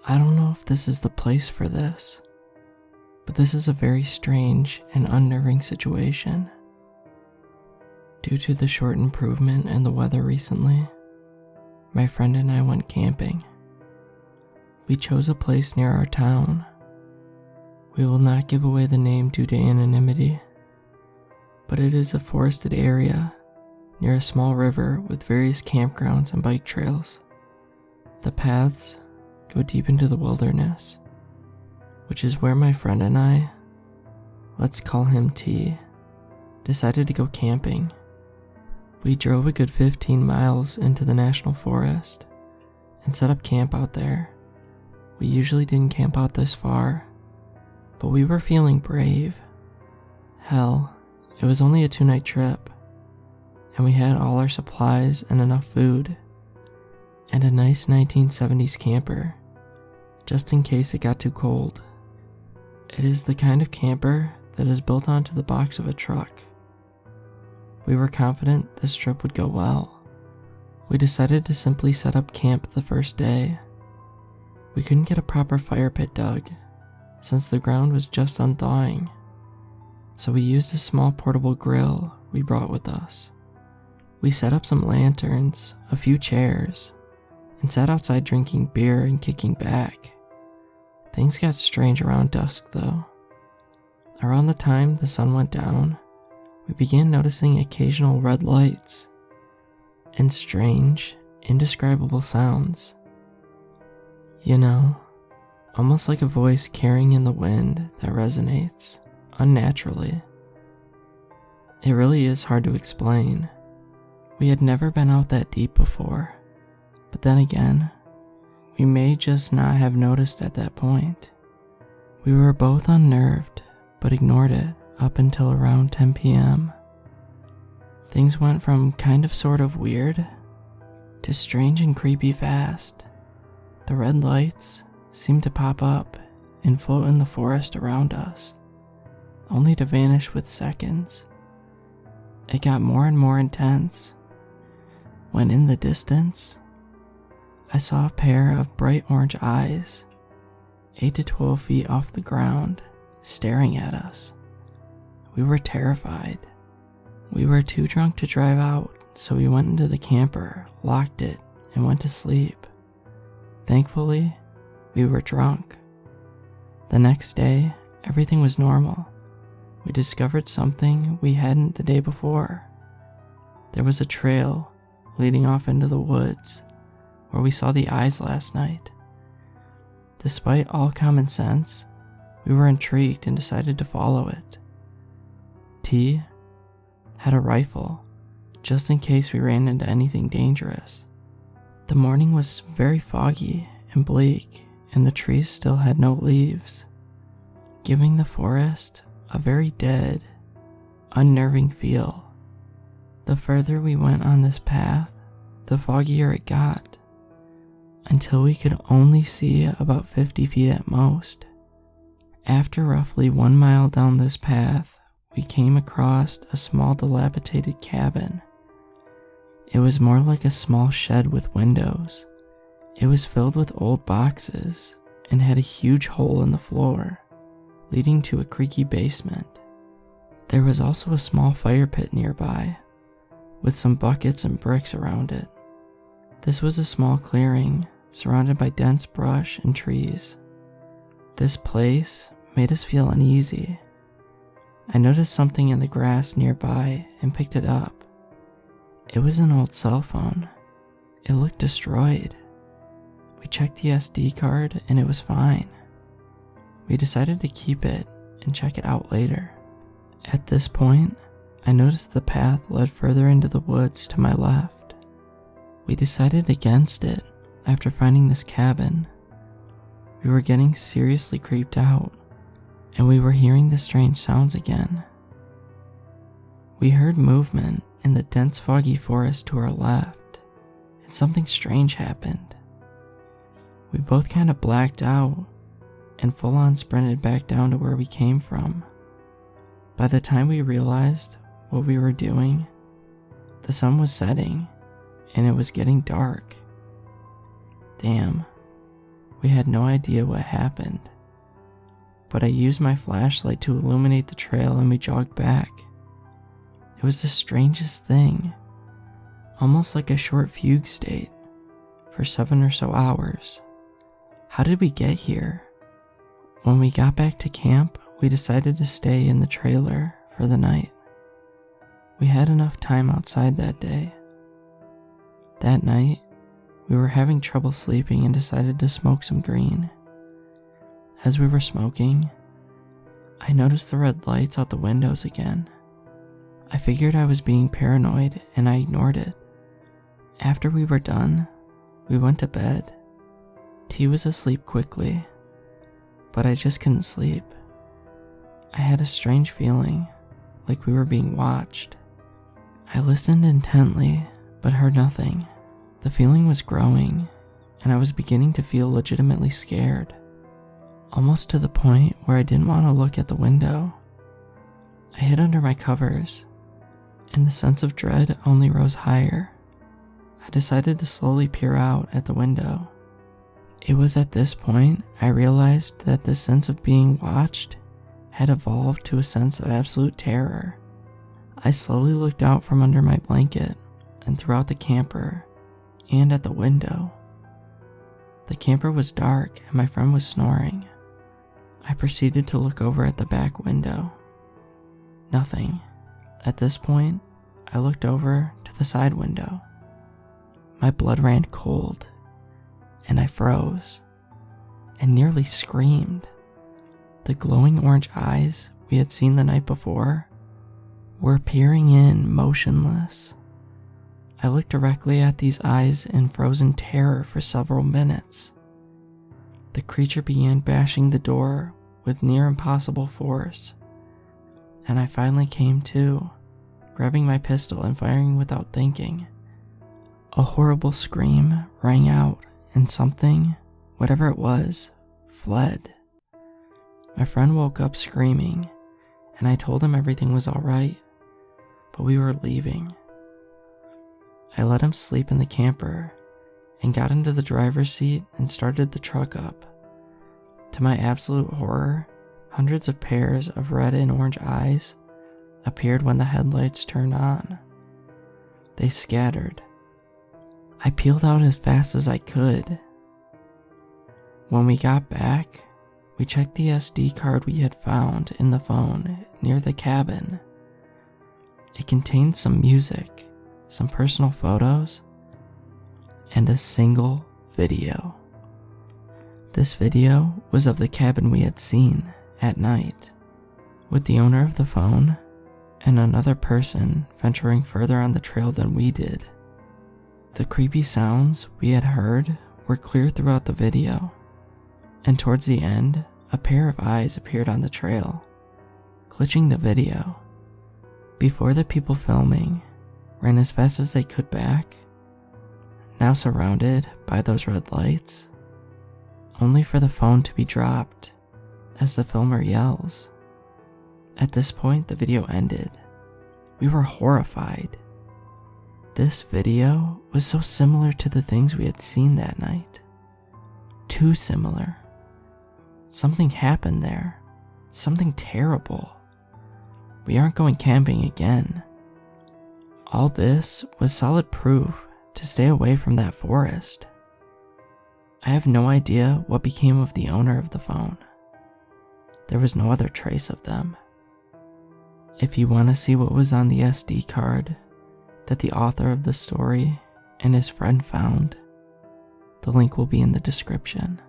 I don't know if this is the place for this, but this is a very strange and unnerving situation. Due to the short improvement in the weather recently, my friend and I went camping. We chose a place near our town. We will not give away the name due to anonymity, but it is a forested area near a small river with various campgrounds and bike trails. The paths go deep into the wilderness, which is where my friend and I, let's call him T, decided to go camping. We drove a good 15 miles into the national forest and set up camp out there. We usually didn't camp out this far, but we were feeling brave. Hell, it was only a 2-night trip, and we had all our supplies and enough food, and a nice 1970s camper, just in case it got too cold. It is the kind of camper that is built onto the box of a truck. We were confident this trip would go well. We decided to simply set up camp the first day. We couldn't get a proper fire pit dug, since the ground was just unthawing, so we used a small portable grill we brought with us. We set up some lanterns, a few chairs, and sat outside drinking beer and kicking back. Things got strange around dusk though. Around the time the sun went down, we began noticing occasional red lights and strange, indescribable sounds. You know, almost like a voice carrying in the wind that resonates unnaturally. It really is hard to explain. We had never been out that deep before, but then again, we may just not have noticed at that point. We were both unnerved, but ignored it up until around 10 p.m. Things went from kind of sort of weird to strange and creepy fast. The red lights seemed to pop up and float in the forest around us, only to vanish with seconds. It got more and more intense, when in the distance, I saw a pair of bright orange eyes, 8 to 12 feet off the ground, staring at us. We were terrified. We were too drunk to drive out, so we went into the camper, locked it, and went to sleep. Thankfully, we were drunk. The next day, everything was normal. We discovered something we hadn't the day before. There was a trail leading off into the woods where we saw the eyes last night. Despite all common sense, we were intrigued and decided to follow it. T had a rifle, just in case we ran into anything dangerous. The morning was very foggy and bleak, and the trees still had no leaves, giving the forest a very dead, unnerving feel. The further we went on this path, the foggier it got, until we could only see about 50 feet at most. After roughly 1 mile down this path, we came across a small dilapidated cabin. It was more like a small shed with windows. It was filled with old boxes and had a huge hole in the floor, leading to a creaky basement. There was also a small fire pit nearby, with some buckets and bricks around it. This was a small clearing, surrounded by dense brush and trees. This place made us feel uneasy. I noticed something in the grass nearby and picked it up. It was an old cell phone. It looked destroyed. We checked the SD card and it was fine. We decided to keep it and check it out later. At this point, I noticed the path led further into the woods to my left. We decided against it after finding this cabin. We were getting seriously creeped out, and we were hearing the strange sounds again. We heard movement in the dense foggy forest to our left, and something strange happened. We both kind of blacked out and full on sprinted back down to where we came from. By the time we realized what we were doing, the sun was setting and it was getting dark. Damn, We had no idea what happened, but I used my flashlight to illuminate the trail and we jogged back. It was the strangest thing, almost like a short fugue state, for 7 or so hours. How did we get here? When we got back to camp, we decided to stay in the trailer for the night. We had enough time outside that day. That night, we were having trouble sleeping and decided to smoke some green. As we were smoking, I noticed the red lights out the windows again. I figured I was being paranoid and I ignored it. After we were done, we went to bed. T was asleep quickly, but I just couldn't sleep. I had a strange feeling, like we were being watched. I listened intently, but heard nothing. The feeling was growing, and I was beginning to feel legitimately scared, almost to the point where I didn't want to look at the window. I hid under my covers, and the sense of dread only rose higher. I decided to slowly peer out at the window. It was at this point I realized that the sense of being watched had evolved to a sense of absolute terror. I slowly looked out from under my blanket and throughout the camper and at the window. The camper was dark and my friend was snoring. I proceeded to look over at the back window. Nothing. At this point, I looked over to the side window. My blood ran cold, and I froze, and nearly screamed. The glowing orange eyes we had seen the night before were peering in, motionless. I looked directly at these eyes in frozen terror for several minutes. The creature began bashing the door with near impossible force, and I finally came to, grabbing my pistol and firing without thinking. A horrible scream rang out, and something, whatever it was, fled. My friend woke up screaming, and I told him everything was alright, but we were leaving. I let him sleep in the camper, and got into the driver's seat and started the truck up. To my absolute horror, hundreds of pairs of red and orange eyes appeared when the headlights turned on. They scattered. I peeled out as fast as I could. When we got back, we checked the SD card we had found in the phone near the cabin. It contained some music, some personal photos, and a single video. This video was of the cabin we had seen at night, with the owner of the phone and another person venturing further on the trail than we did. The creepy sounds we had heard were clear throughout the video, and towards the end, a pair of eyes appeared on the trail, glitching the video. Before, the people filming ran as fast as they could back, now surrounded by those red lights, only for the phone to be dropped as the filmer yells. At this point, the video ended. We were horrified. This video was so similar to the things we had seen that night. Too similar. Something happened there. Something terrible. We aren't going camping again. All this was solid proof to stay away from that forest. I have no idea what became of the owner of the phone. There was no other trace of them. If you want to see what was on the SD card that the author of the story and his friend found, the link will be in the description.